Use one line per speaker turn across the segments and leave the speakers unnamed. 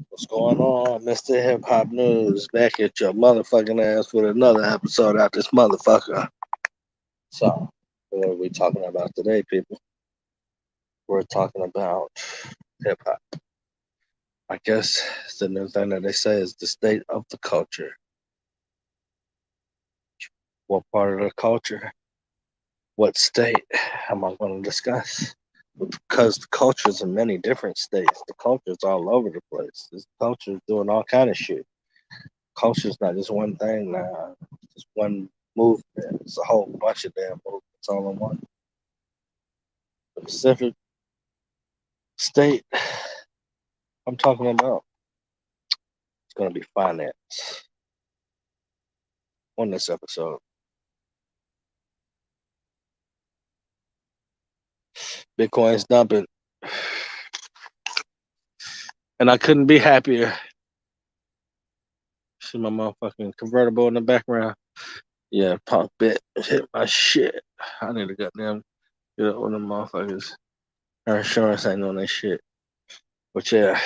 What's going on, Mr. Hip Hop News? Back at your motherfucking ass with another episode out this motherfucker. So, what are we talking about today, people? We're talking about hip hop. I guess the new thing that they say is the state of the culture. What part of the culture? What state am I going to discuss? Because the culture's in many different states. The culture's all over the place. This culture's doing all kind of shit. Culture's not just one thing now. Just one movement. It's a whole bunch of damn movements all in one. The Pacific state I'm talking about, it's going to be finance on this episode. Bitcoin's dumping. And I couldn't be happier. See my motherfucking convertible in the background? Yeah, punk bit hit my shit. I need to goddamn get up with them motherfuckers. Our insurance ain't on that shit. But yeah,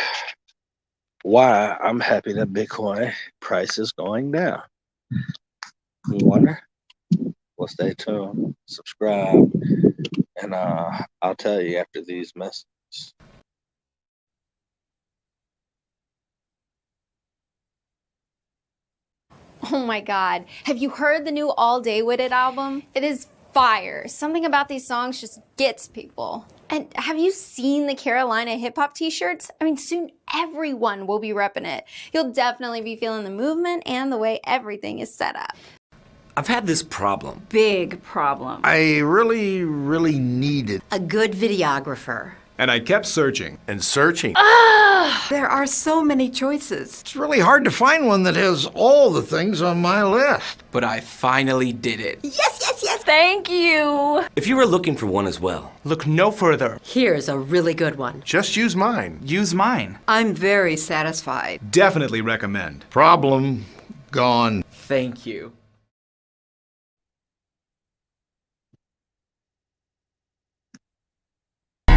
why I'm happy that Bitcoin price is going down. You wonder? Well, stay tuned, subscribe, and I'll tell you after these messages.
Oh my god, have you heard the new All Day Witit album? It is fire. Something about these songs just gets people. And have you seen the Carolina hip hop t-shirts? I mean, soon everyone will be repping it. You'll definitely be feeling the movement and the way everything is set up.
I've had this problem.
Big problem.
I really needed
a good videographer.
And I kept searching.
and searching.
There are so many choices.
It's really hard to find one that has all the things on my list.
But I finally did it.
Yes! Thank you!
If you were looking for one as well,
Look no further.
Here's a really good one.
Just use mine.
Use mine.
I'm very satisfied.
Definitely recommend.
Problem gone.
thank you.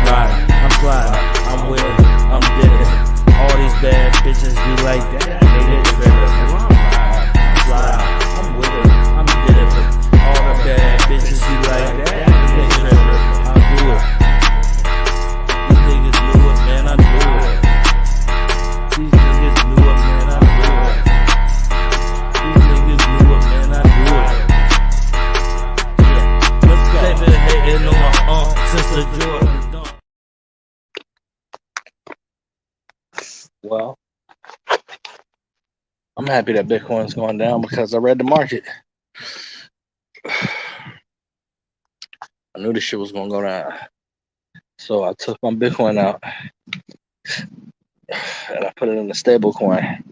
I'm fly, I'm with it, I'm dead. All these bad bitches be like that, they get better. I'm fly, I'm with it, I'm dead. All the bad bitches be like that, they get better. I do it. These niggas knew it, man, I knew it. These niggas knew it, man, I knew it. These niggas knew it, man, I knew it. Yeah, let's go. They been hating on my since the Jordan.
Well, I'm happy that Bitcoin's going down because I read the market. I knew this shit was going to go down. So I took my Bitcoin out and I put it in a stable coin.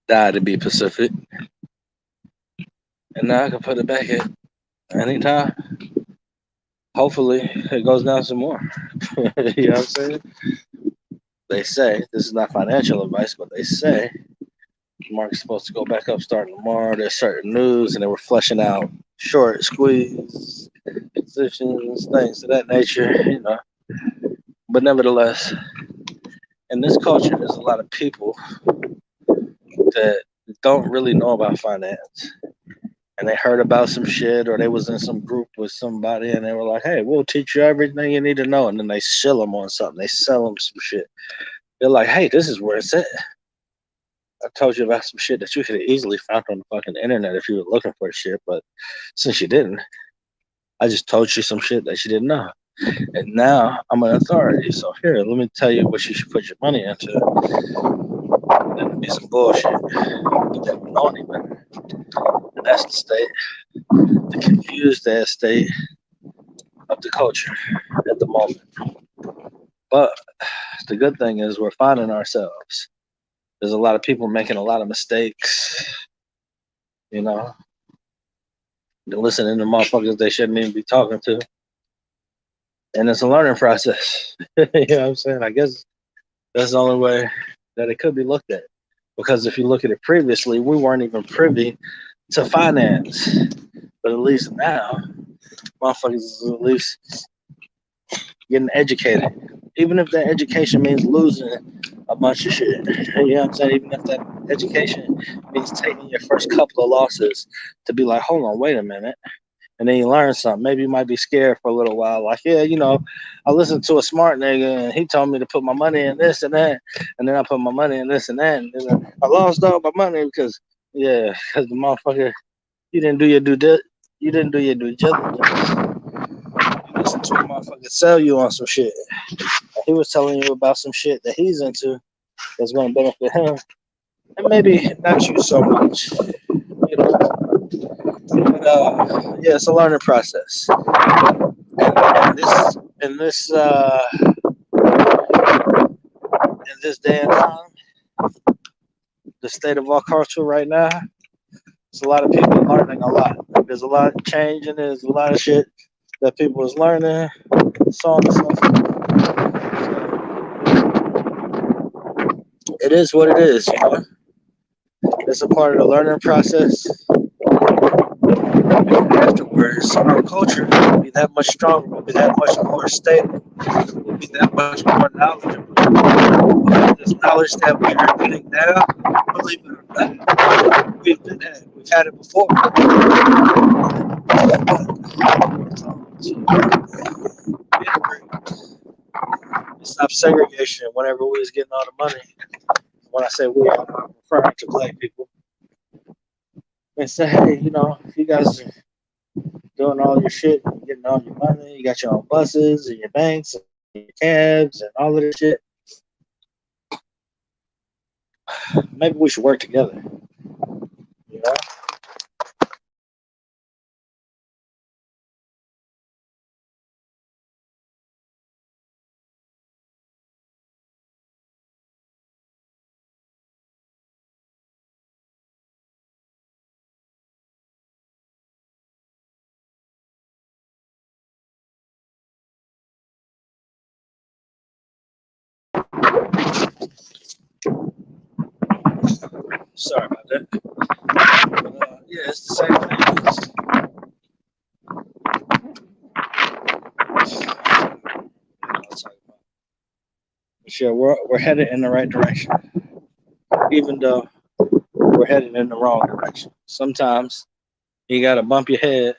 Died to be Pacific. And now I can put it back at anytime. Hopefully it goes down some more. You know what I'm saying? They say, this is not financial advice, but they say the market's supposed to go back up starting tomorrow. There's certain news, and they were fleshing out short, squeeze, positions, things of that nature, you know. But nevertheless, in this culture, there's a lot of people that don't really know about finance. And they heard about some shit, or they was in some group with somebody, and they were like, hey, we'll teach you everything you need to know. And then they shill them on something. They sell them some shit. They're like, hey, this is where it's at. I told you about some shit that you could have easily found on the fucking internet if you were looking for shit. But since you didn't, I just told you some shit that you didn't know. And now I'm an authority. So here, let me tell you what you should put your money into. That'd be some bullshit. You never know any better. And that's the state, the confused ass state of the culture at the moment. But the good thing is we're finding ourselves. There's a lot of people making a lot of mistakes. You know, they're listening to motherfuckers they shouldn't even be talking to. And it's a learning process. You know what I'm saying? I guess that's the only way that it could be looked at. Because if you look at it previously, we weren't even privy to finance. But at least now, motherfuckers is at least getting educated. Even if that education means losing a bunch of shit. You know what I'm saying? Even if that education means taking your first couple of losses to be like, hold on, wait a minute. And then you learn something. Maybe you might be scared for a little while. Like, yeah, I listened to a smart nigga and he told me to put my money in this and that. And then I put my money in this and that. And then I lost all my money because the motherfucker, you didn't do your due diligence. You listened to a motherfucker sell you on some shit. He was telling you about some shit that he's into that's going to benefit him. And maybe not you so much. But it's a learning process. In this day and time, the state of our culture right now, there's a lot of people learning a lot. There's a lot of change and there's a lot of shit that people is learning, so on and so forth. So it is what it is, It's a part of the learning process. Afterwards, our culture will be that much stronger, will be that much more stable, will be that much more knowledgeable. This knowledge that we are getting now, believe it or not, we've had it before. Stop segregation whenever we was getting all the money. When I say we, I'm referring to black people. And say, hey, if you guys are doing all your shit, getting all your money, you got your own buses and your banks and your cabs and all of this shit, maybe we should work together. Sorry about that. But, it's the same thing. Sure, we're headed in the right direction, even though we're headed in the wrong direction. Sometimes you gotta bump your head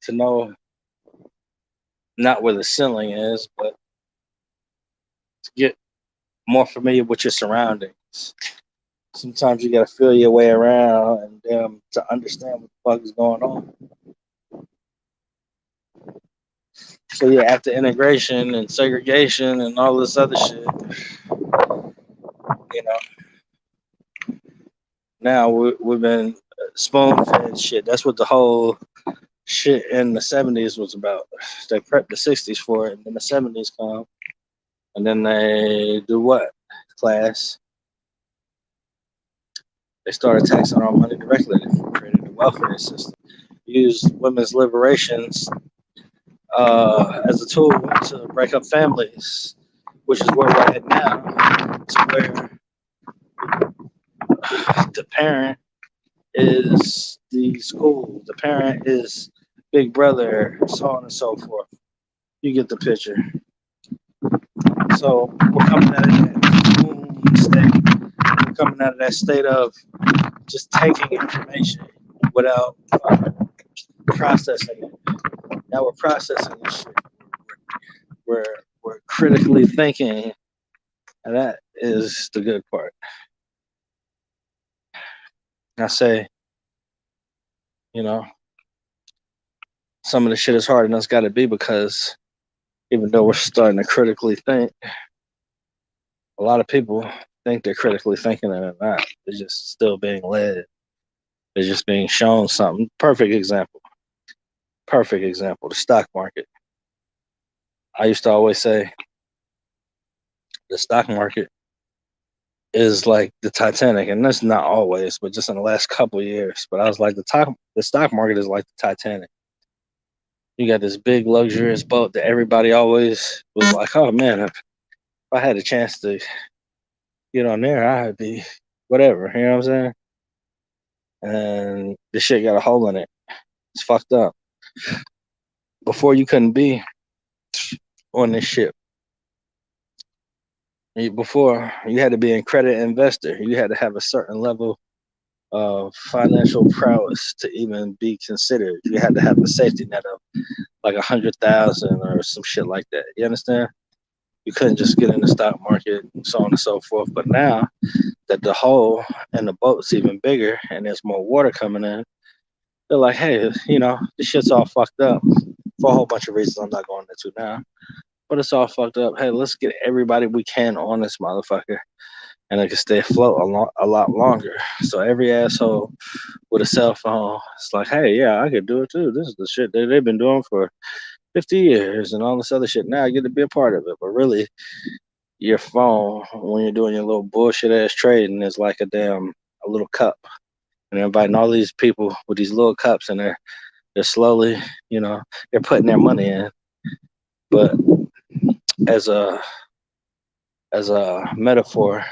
to know not where the ceiling is, but to get more familiar with your surroundings. Sometimes you gotta feel your way around and to understand what the fuck is going on. So after integration and segregation and all this other shit, now we've been spoon-fed shit. That's what the whole shit in the 70s was about. They prepped the 60s for it, and then the 70s come, and then they do what? Class. They started taxing our money directly. They created a welfare system. Used women's liberations as a tool to break up families, which is where we're at now, to where the parent is the school, the parent is big brother, so on and so forth. You get the picture. So we're coming out of that state. We're coming out of that state of just taking information without processing it. Now we're processing this shit. We're critically thinking, and that is the good part. I say, some of the shit is harder than it's got to be because even though we're starting to critically think, a lot of people think they're critically thinking and they're not. They're just still being led. They're just being shown something. Perfect example. The stock market. I used to always say the stock market is like the Titanic, and that's not always, but just in the last couple of years. But I was like, the stock market is like the Titanic. You got this big luxurious boat that everybody always was like, oh man, if I had a chance to get on there, I'd be whatever. You know what I'm saying? And this shit got a hole in it. It's fucked up. Before you couldn't be on this ship. Before you had to be an accredited investor. You had to have a certain level of financial prowess to even be considered. You had to have a safety net of like 100,000 or some shit like that. You understand? You couldn't just get in the stock market and so on and so forth. But now that the hole in the boat's even bigger and there's more water coming in, they're like, hey, you know, this shit's all fucked up for a whole bunch of reasons I'm not going into now. But it's all fucked up. Hey, let's get everybody we can on this motherfucker, and it can stay afloat a lot longer. So every asshole with a cell phone, it's like, hey, yeah, I could do it too. This is the shit they've been doing for 50 years and all this other shit. Now I get to be a part of it. But really, your phone, when you're doing your little bullshit ass trading, is like a little cup. And they're inviting all these people with these little cups, and they're slowly, you know, they're putting their money in. But as a metaphor,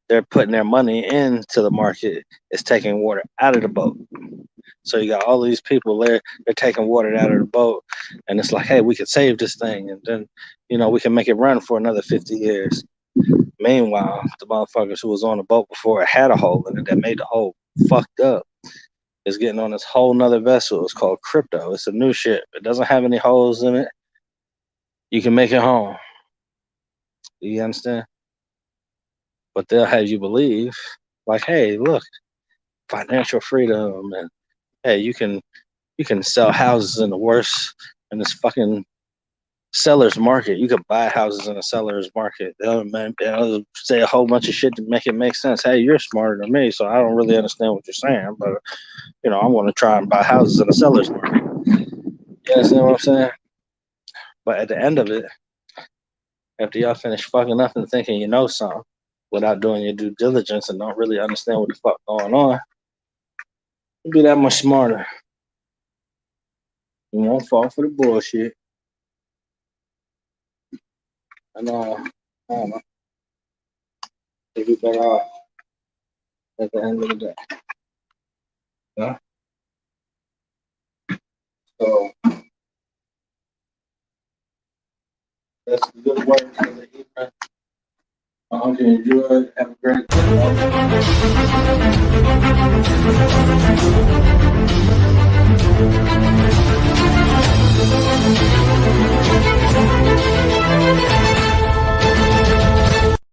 they're putting their money into the market. It's taking water out of the boat. So you got all these people there, they're taking water out of the boat, and it's like, hey, we could save this thing, and then, you know, we can make it run for another 50 years. Meanwhile, the motherfuckers who was on the boat before it had a hole in it that made the hole fucked up is getting on this whole nother vessel. It's called crypto. It's a new shit. It doesn't have any holes in it. You can make it home. You understand? But they'll have you believe, like, hey, look, financial freedom, and hey, you can sell houses in this fucking seller's market. You could buy houses in a seller's market. They'll say a whole bunch of shit to make it make sense. Hey, you're smarter than me, so I don't really understand what you're saying, but you know, I'm going to try and buy houses in a seller's market. You understand what I'm saying? But at the end of it, after y'all finish fucking up and thinking you know something without doing your due diligence and don't really understand what the fuck going on, you'll be that much smarter. You won't fall for the bullshit. And I don't know. You'll be better off at the end of the day. Yeah? So that's the good word for the evening. I hope you enjoyed. Have a great day.